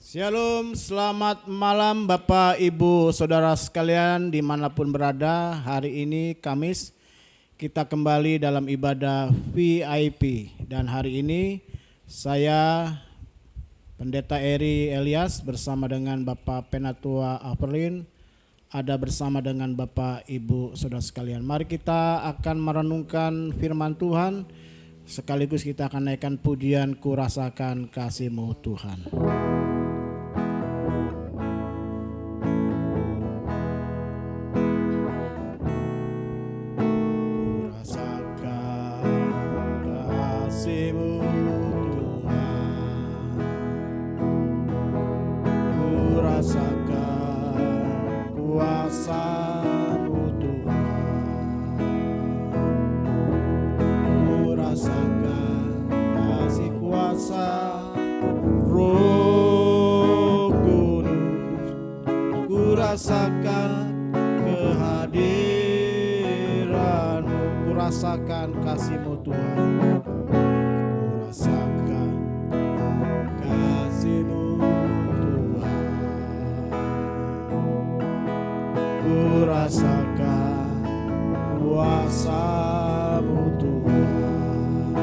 Shalom, selamat malam Bapak Ibu Saudara sekalian dimanapun berada. Hari ini Kamis kita kembali dalam ibadah VIP. Dan hari ini saya Pendeta Eri Elias bersama dengan Bapak Penatua Aperlin, ada bersama dengan Bapak Ibu Saudara sekalian. Mari kita akan merenungkan firman Tuhan, sekaligus kita akan naikkan pujian Ku Rasakan Kasih-Mu Tuhan. Rasakan kehadiran-Mu, ku rasakan kasih-Mu Tuhan. Ku rasakan kasih-Mu Tuhan. Ku rasakan kuasa-Mu Tuhan.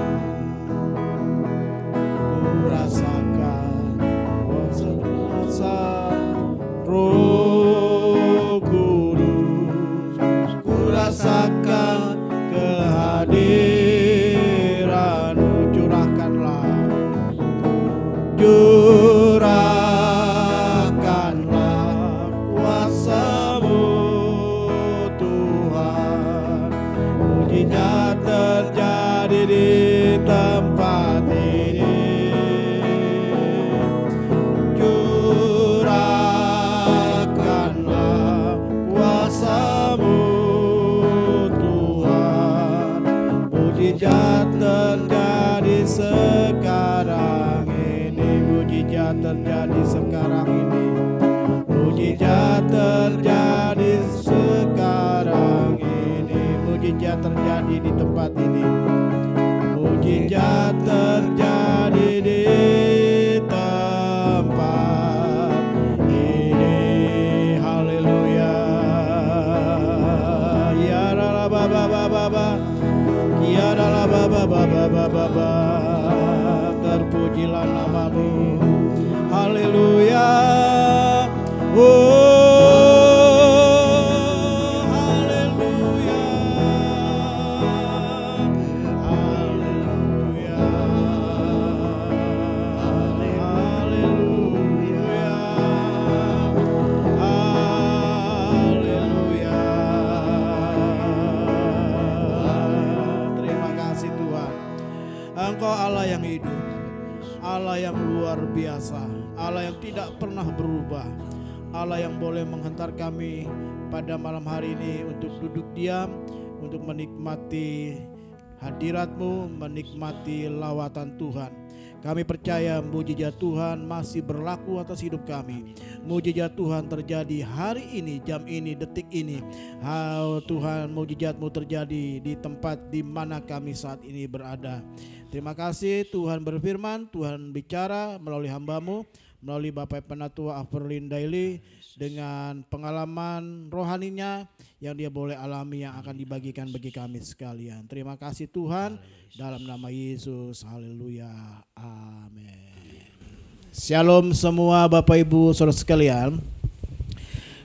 Ku rasakan kuasa Roh Kudus, ku rasakan kehadiran-Mu, curahkanlah kuasa-Mu Tuhan. Mujizat terjadi di tempat ini. Mujizat terjadi sekarang ini, mujizat terjadi sekarang ini, mujizat terjadi sekarang ini, mujizat terjadi di tempat ini, mujizat terjadi di tempat ini. Haleluya. Ya la ba ba ba ba ba. Ya adalah Baba, terpujilah nama-Mu. Haleluya. Oh, haleluya. Haleluya. Haleluya. Haleluya. Engkau Allah yang hidup, Allah yang luar biasa, Allah yang tidak pernah berubah, Allah yang boleh menghantar kami pada malam hari ini untuk duduk diam, untuk menikmati hadirat-Mu, menikmati lawatan Tuhan. Kami percaya mujizat Tuhan masih berlaku atas hidup kami. Mujizat Tuhan terjadi hari ini, jam ini, detik ini. Tuhan, mujizat-Mu terjadi di tempat di mana kami saat ini berada. Terima kasih Tuhan berfirman, Tuhan bicara melalui hamba-Mu, melalui Bapak Penatua Aperlin Daily, dengan pengalaman rohaninya yang dia boleh alami, yang akan dibagikan bagi kami sekalian. Terima kasih Tuhan, dalam nama Yesus, haleluya, amin. Shalom semua Bapak Ibu Saudara sekalian.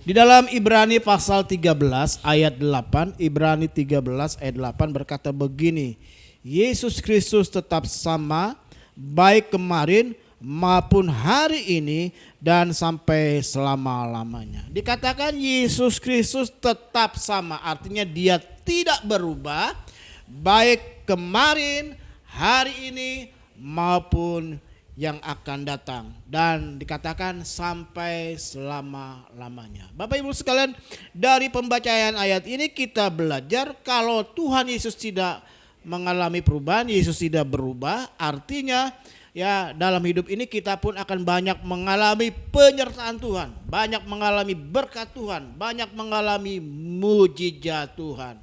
Di dalam Ibrani pasal 13 ayat 8, Ibrani 13 ayat 8 berkata begini, Yesus Kristus tetap sama baik kemarin maupun hari ini dan sampai selama-lamanya. Dikatakan Yesus Kristus tetap sama, artinya dia tidak berubah baik kemarin, hari ini maupun yang akan datang, dan dikatakan sampai selama-lamanya. Bapak Ibu sekalian, dari pembacaan ayat ini kita belajar kalau Tuhan Yesus tidak mengalami perubahan, Yesus tidak berubah, artinya ya dalam hidup ini kita pun akan banyak mengalami penyertaan Tuhan, banyak mengalami berkat Tuhan, banyak mengalami mujizat Tuhan.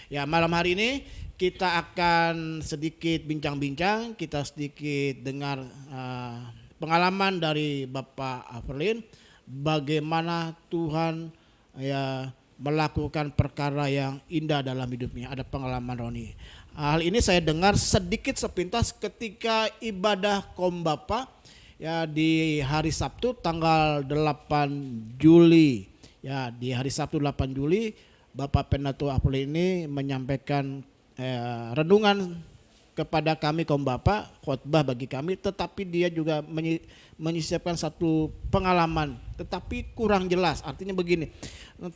Ya, malam hari ini kita akan sedikit bincang-bincang, kita sedikit dengar pengalaman dari Bapak Avelin, bagaimana Tuhan ya melakukan perkara yang indah dalam hidupnya. Ada pengalaman Roni. Hal ini saya dengar sedikit sepintas ketika ibadah Kombapa ya di hari Sabtu tanggal 8 Juli. Ya, di hari Sabtu 8 Juli Bapak Penatua Avelin ini menyampaikan renungan kepada kami kaum bapak, khotbah bagi kami, tetapi dia juga menyisipkan satu pengalaman, tetapi kurang jelas. Artinya begini,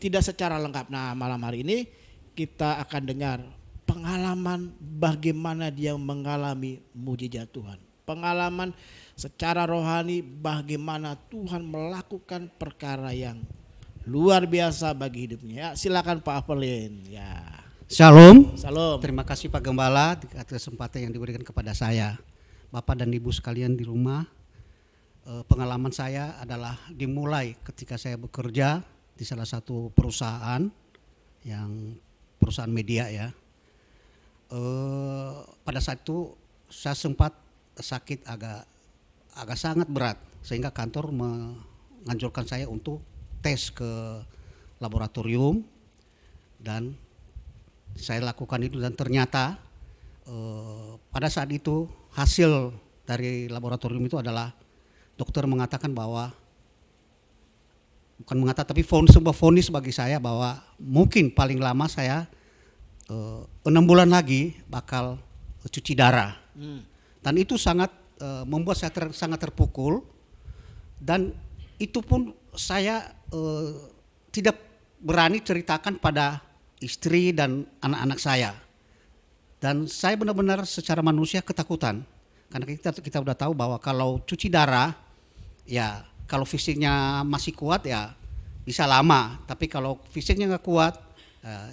tidak secara lengkap. Nah, malam hari ini kita akan dengar pengalaman bagaimana dia mengalami mujizat Tuhan. Pengalaman secara rohani bagaimana Tuhan melakukan perkara yang luar biasa bagi hidupnya. Ya, silakan Pak Avelin. Ya. Shalom. Salam. Terima kasih Pak Gembala atas kesempatan yang diberikan kepada saya. Bapak dan Ibu sekalian di rumah, pengalaman saya adalah dimulai ketika saya bekerja di salah satu perusahaan, yang perusahaan media ya. Pada saat itu saya sempat sakit agak sangat berat, sehingga kantor menganjurkan saya untuk tes ke laboratorium, dan saya lakukan itu, dan ternyata pada saat itu hasil dari laboratorium itu adalah dokter mengatakan bahwa, bukan mengatakan tapi sebuah vonis bagi saya bahwa mungkin paling lama saya 6 bulan lagi bakal cuci darah. Dan itu sangat membuat saya sangat terpukul, dan itu pun saya tidak berani ceritakan pada istri dan anak-anak saya. Dan saya benar-benar secara manusia ketakutan, karena kita udah tahu bahwa kalau cuci darah ya, kalau fisiknya masih kuat ya bisa lama, tapi kalau fisiknya nggak kuat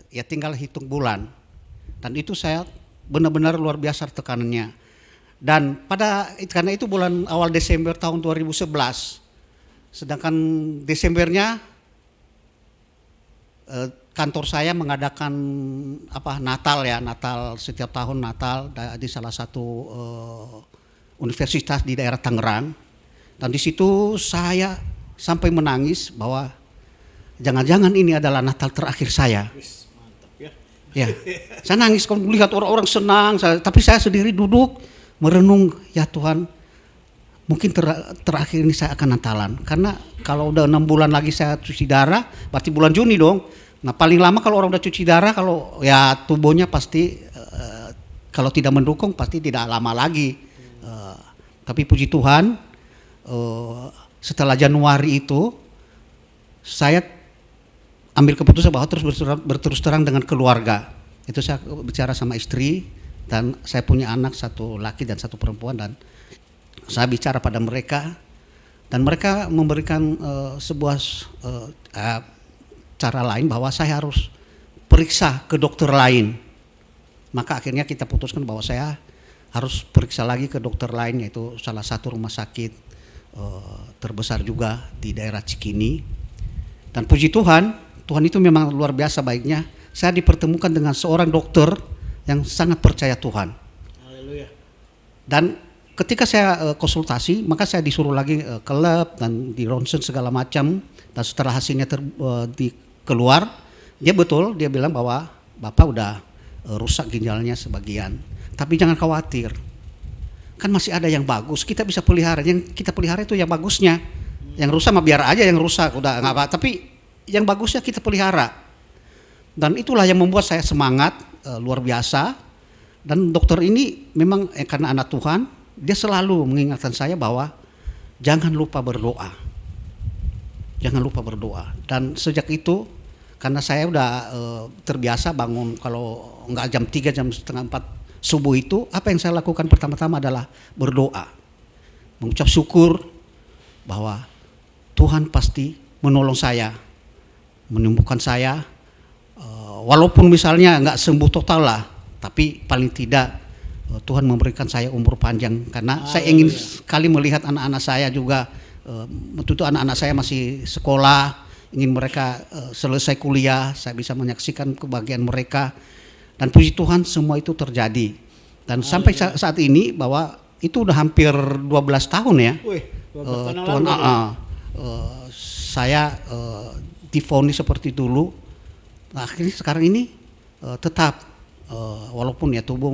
ya tinggal hitung bulan. Dan itu saya benar-benar luar biasa tekanannya. Dan karena itu bulan awal Desember tahun 2011, sedangkan Desembernya kantor saya mengadakan Natal setiap tahun Natal di salah satu universitas di daerah Tangerang, dan di situ saya sampai menangis bahwa jangan-jangan ini adalah Natal terakhir saya. Mantap ya. Ya, saya nangis kalau melihat orang-orang senang, tapi saya sendiri duduk merenung, ya Tuhan, mungkin terakhir ini saya akan Natalan, karena kalau udah 6 bulan lagi saya cuci darah, berarti bulan Juni dong. Nah, paling lama kalau orang udah cuci darah, kalau ya tubuhnya pasti kalau tidak mendukung pasti tidak lama lagi. Tapi puji Tuhan, setelah Januari itu saya ambil keputusan bahwa terus berterus terang dengan keluarga. Itu saya bicara sama istri, dan saya punya anak, satu laki dan satu perempuan, dan saya bicara pada mereka, dan mereka memberikan sebuah cara lain bahwa saya harus periksa ke dokter lain. Maka akhirnya kita putuskan bahwa saya harus periksa lagi ke dokter lain, yaitu salah satu rumah sakit terbesar juga di daerah Cikini. Dan puji Tuhan, Tuhan itu memang luar biasa baiknya. Saya dipertemukan dengan seorang dokter yang sangat percaya Tuhan. Haleluya. Dan ketika saya konsultasi, maka saya disuruh lagi ke lab dan di ronsen segala macam. Dan setelah hasilnya keluar, dia bilang bahwa Bapak udah rusak ginjalnya sebagian. Tapi jangan khawatir, kan masih ada yang bagus, kita bisa pelihara. Yang kita pelihara itu yang bagusnya. Yang rusak mah biar aja yang rusak, udah nggak apa. Tapi yang bagusnya kita pelihara. Dan itulah yang membuat saya semangat luar biasa. Dan dokter ini memang karena anak Tuhan, dia selalu mengingatkan saya bahwa jangan lupa berdoa. Jangan lupa berdoa. Dan sejak itu, karena saya udah terbiasa bangun kalau nggak jam 3, jam setengah 4 subuh itu, apa yang saya lakukan pertama-tama adalah berdoa. Mengucap syukur bahwa Tuhan pasti menolong saya, menyembuhkan saya. Walaupun misalnya nggak sembuh total lah, tapi paling tidak Tuhan memberikan saya umur panjang. Karena saya ingin sekali melihat anak-anak saya juga. Waktu itu anak-anak saya masih sekolah, ingin mereka selesai kuliah, saya bisa menyaksikan kebahagiaan mereka. Dan puji Tuhan semua itu terjadi. Dan sampai saat ini bahwa itu udah hampir 12 tahun ya. 12 tahun yang Tuhan, lalu, saya divonis seperti dulu. Nah, akhirnya sekarang ini tetap walaupun ya tubuh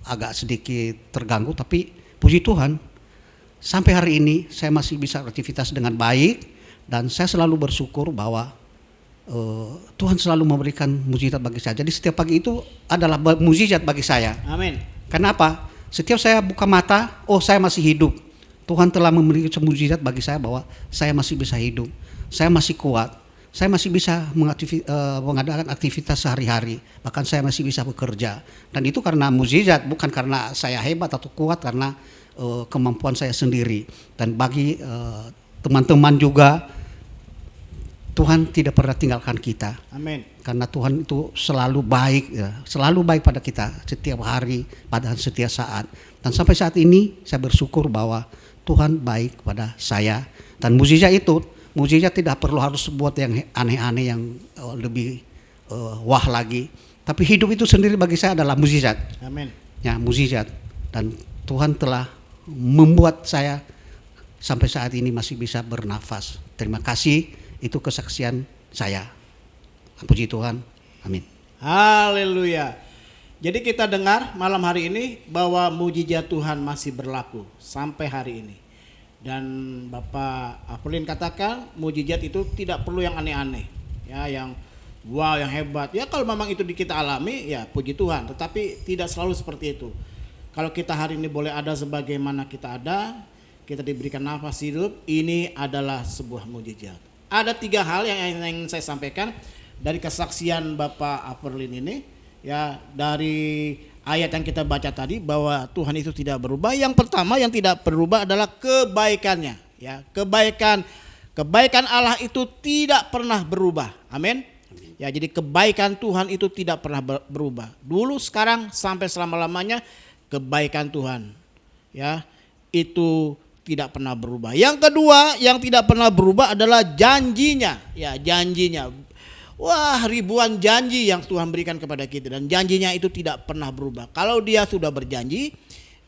agak sedikit terganggu, tapi puji Tuhan sampai hari ini saya masih bisa aktivitas dengan baik, dan saya selalu bersyukur bahwa Tuhan selalu memberikan mukjizat bagi saya. Jadi setiap pagi itu adalah mukjizat bagi saya. Amin. Kenapa? Setiap saya buka mata, oh saya masih hidup. Tuhan telah memberikan mukjizat bagi saya bahwa saya masih bisa hidup, saya masih kuat, saya masih bisa mengadakan aktivitas sehari-hari, bahkan saya masih bisa bekerja. Dan itu karena mukjizat, bukan karena saya hebat atau kuat, karena kemampuan saya sendiri. Dan bagi teman-teman juga, Tuhan tidak pernah tinggalkan kita. Amin. Karena Tuhan itu selalu baik, ya, selalu baik pada kita setiap hari, pada setiap saat. Dan sampai saat ini saya bersyukur bahwa Tuhan baik pada saya. Dan mukjizat tidak perlu harus buat yang aneh-aneh, yang lebih wah lagi. Tapi hidup itu sendiri bagi saya adalah mukjizat. Amin. Ya, mukjizat. Dan Tuhan telah membuat saya sampai saat ini masih bisa bernafas. Terima kasih, itu kesaksian saya. Puji Tuhan. Amin. Haleluya. Jadi kita dengar malam hari ini bahwa mujizat Tuhan masih berlaku sampai hari ini. Dan Bapak Apelin katakan mujizat itu tidak perlu yang aneh-aneh, ya, yang wow, yang hebat. Ya kalau memang itu kita alami, ya puji Tuhan. Tetapi tidak selalu seperti itu. Kalau kita hari ini boleh ada sebagaimana kita ada, kita diberikan nafas hidup, ini adalah sebuah mujizat. Ada 3 hal yang ingin saya sampaikan dari kesaksian Bapak Apelin ini. Ya, dari ayat yang kita baca tadi bahwa Tuhan itu tidak berubah. Yang pertama yang tidak berubah adalah kebaikannya. Ya, kebaikan Allah itu tidak pernah berubah. Amin. Ya, jadi kebaikan Tuhan itu tidak pernah berubah. Dulu, sekarang, sampai selama-lamanya kebaikan Tuhan, ya, itu tidak pernah berubah. Yang kedua yang tidak pernah berubah adalah janjinya. Ya, janjinya. Wah, ribuan janji yang Tuhan berikan kepada kita, dan janjinya itu tidak pernah berubah. Kalau dia sudah berjanji,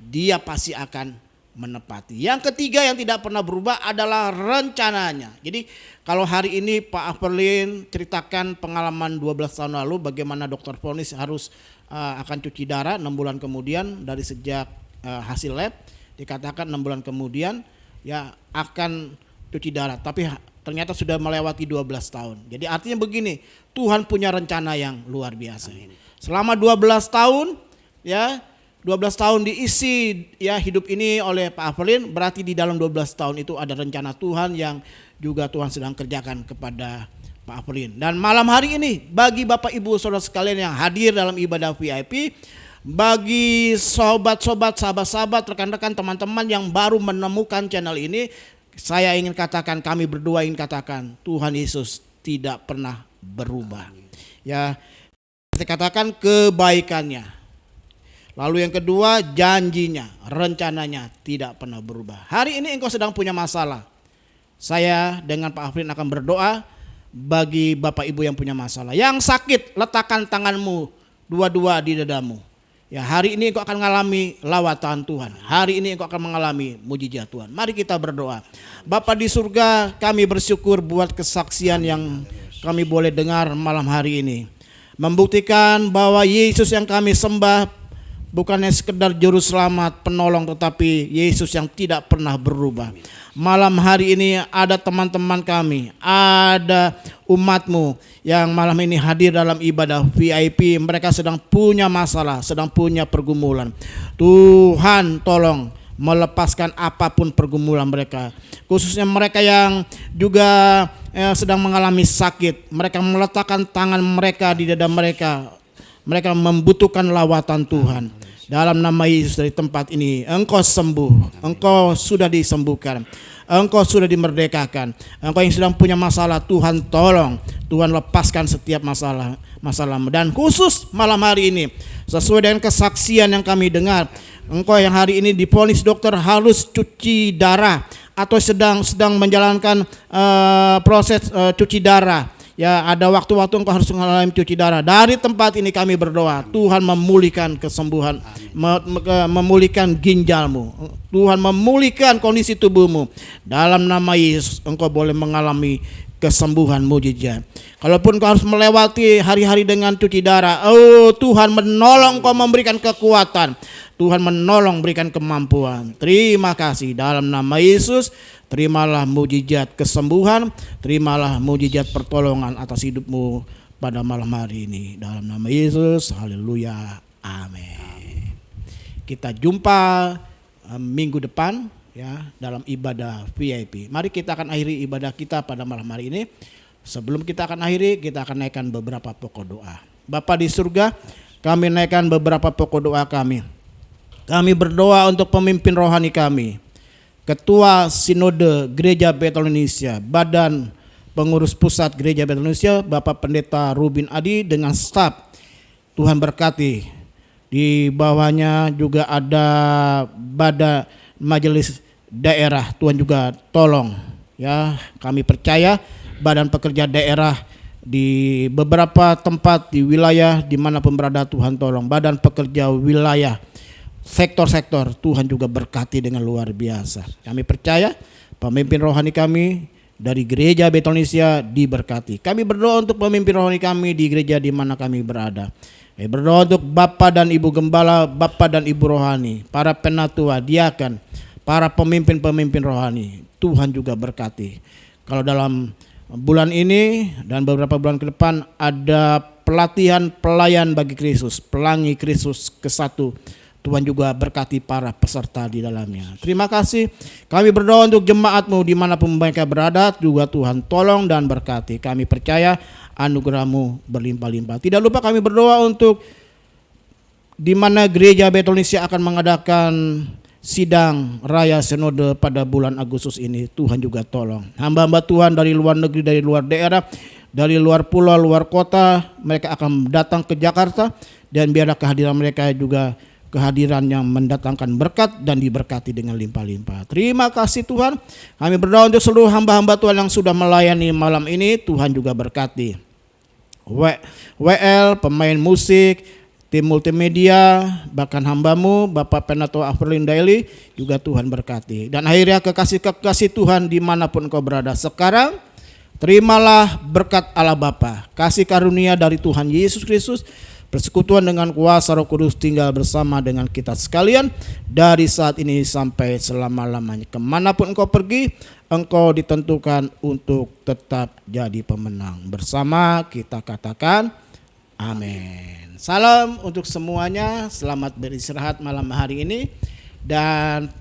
dia pasti akan menepati. Yang ketiga yang tidak pernah berubah adalah rencananya. Jadi kalau hari ini Pak Apelin ceritakan pengalaman 12 tahun lalu bagaimana dokter vonis harus akan cuci darah 6 bulan kemudian dari sejak hasil lab, dikatakan 6 bulan kemudian ya akan cuci darah, tapi ternyata sudah melewati 12 tahun. Jadi artinya begini, Tuhan punya rencana yang luar biasa. Selama 12 tahun, ya 12 tahun diisi ya hidup ini oleh Pak Apelin, berarti di dalam 12 tahun itu ada rencana Tuhan yang juga Tuhan sedang kerjakan kepada Pak Apelin. Dan malam hari ini bagi Bapak Ibu Saudara sekalian yang hadir dalam ibadah VIP, bagi sobat-sobat, sahabat-sahabat, rekan-rekan, teman-teman yang baru menemukan channel ini, saya ingin katakan, kami berdua ingin katakan, Tuhan Yesus tidak pernah berubah. Ya, saya katakan kebaikannya. Lalu yang kedua, janjinya, rencananya tidak pernah berubah. Hari ini engkau sedang punya masalah. Saya dengan Pak Apelin akan berdoa bagi Bapak Ibu yang punya masalah. Yang sakit, letakkan tanganmu dua-dua di dadamu. Ya, hari ini engkau akan mengalami lawatan Tuhan. Hari ini engkau akan mengalami mujizat Tuhan. Mari kita berdoa. Bapa di surga, kami bersyukur buat kesaksian yang kami boleh dengar malam hari ini. Membuktikan bahwa Yesus yang kami sembah bukannya sekedar juru selamat, penolong, tetapi Yesus yang tidak pernah berubah. Malam hari ini ada teman-teman kami, ada umatmu yang malam ini hadir dalam ibadah VIP. Mereka sedang punya masalah, sedang punya pergumulan. Tuhan tolong melepaskan apapun pergumulan mereka. Khususnya mereka yang juga sedang mengalami sakit. Mereka meletakkan tangan mereka di dada mereka. Mereka membutuhkan lawatan Tuhan. Dalam nama Yesus dari tempat ini, engkau sembuh, engkau sudah disembuhkan, engkau sudah dimerdekakan. Engkau yang sedang punya masalah, Tuhan tolong, Tuhan lepaskan setiap masalahmu. Dan khusus malam hari ini, sesuai dengan kesaksian yang kami dengar, engkau yang hari ini divonis dokter harus cuci darah atau sedang menjalankan proses cuci darah. Ya, ada waktu-waktu engkau harus mengalami cuci darah. Dari tempat ini kami berdoa, Tuhan memulihkan kesembuhan, memulihkan ginjalmu, Tuhan memulihkan kondisi tubuhmu. Dalam nama Yesus engkau boleh mengalami kesembuhan mujizat. Kalaupun kau harus melewati hari-hari dengan cuci darah, oh Tuhan menolong kau, memberikan kekuatan, Tuhan menolong, berikan kemampuan. Terima kasih dalam nama Yesus. Terimalah mujizat kesembuhan, terimalah mujizat pertolongan atas hidupmu pada malam hari ini. Dalam nama Yesus, haleluya, amin. Kita jumpa minggu depan ya dalam ibadah VIP. Mari kita akan akhiri ibadah kita pada malam hari ini. Sebelum kita akan akhiri, kita akan naikkan beberapa pokok doa. Bapa di surga, kami naikkan beberapa pokok doa kami. Kami berdoa untuk pemimpin rohani kami, Ketua Sinode Gereja Betel Indonesia, Badan Pengurus Pusat Gereja Betel Indonesia, Bapak Pendeta Rubin Adi dengan staf. Tuhan berkati. Di bawahnya juga ada Badan Majelis Daerah, Tuhan juga tolong. Ya, kami percaya badan pekerja daerah di beberapa tempat di wilayah dimanapun berada, Tuhan tolong. Badan pekerja wilayah, sektor-sektor, Tuhan juga berkati dengan luar biasa. Kami percaya pemimpin rohani kami dari Gereja Betel Indonesia diberkati. Kami berdoa untuk pemimpin rohani kami di gereja di mana kami berada. Kami berdoa untuk Bapak dan Ibu Gembala, Bapak dan Ibu rohani, para penatua, diakan, para pemimpin-pemimpin rohani. Tuhan juga berkati. Kalau dalam bulan ini dan beberapa bulan ke depan ada pelatihan pelayan bagi Kristus, pelangi Kristus ke-1. Tuhan juga berkati para peserta di dalamnya. Terima kasih. Kami berdoa untuk jemaat-Mu dimanapun mereka berada, juga Tuhan tolong dan berkati. Kami percaya anugerah-Mu berlimpah-limpah. Tidak lupa kami berdoa untuk di mana Gereja Betel Indonesia akan mengadakan sidang Raya Sinode pada bulan Agustus ini. Tuhan juga tolong. Hamba-hamba Tuhan dari luar negeri, dari luar daerah, dari luar pulau, luar kota, mereka akan datang ke Jakarta, dan biarlah kehadiran mereka juga kehadiran yang mendatangkan berkat dan diberkati dengan limpah-limpah. Terima kasih Tuhan. Kami berdoa untuk seluruh hamba-hamba Tuhan yang sudah melayani malam ini. Tuhan juga berkati. WL, pemain musik, tim multimedia, bahkan hamba-Mu Bapak Penatua Afrin Daily juga Tuhan berkati. Dan akhirnya kekasih-kekasih Tuhan dimanapun kau berada sekarang, terimalah berkat Allah Bapa, kasih karunia dari Tuhan Yesus Kristus, persekutuan dengan kuasa Roh Kudus tinggal bersama dengan kita sekalian dari saat ini sampai selama-lamanya. Kemanapun engkau pergi, engkau ditentukan untuk tetap jadi pemenang. Bersama kita katakan amin. Salam untuk semuanya, selamat beristirahat malam hari ini. Dan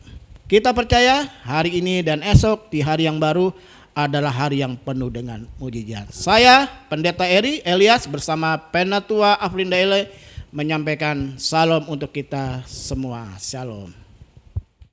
kita percaya hari ini dan esok di hari yang baru adalah hari yang penuh dengan mujizat. Saya Pendeta Elias bersama Penatua Afrin Daily menyampaikan salam untuk kita semua. Shalom.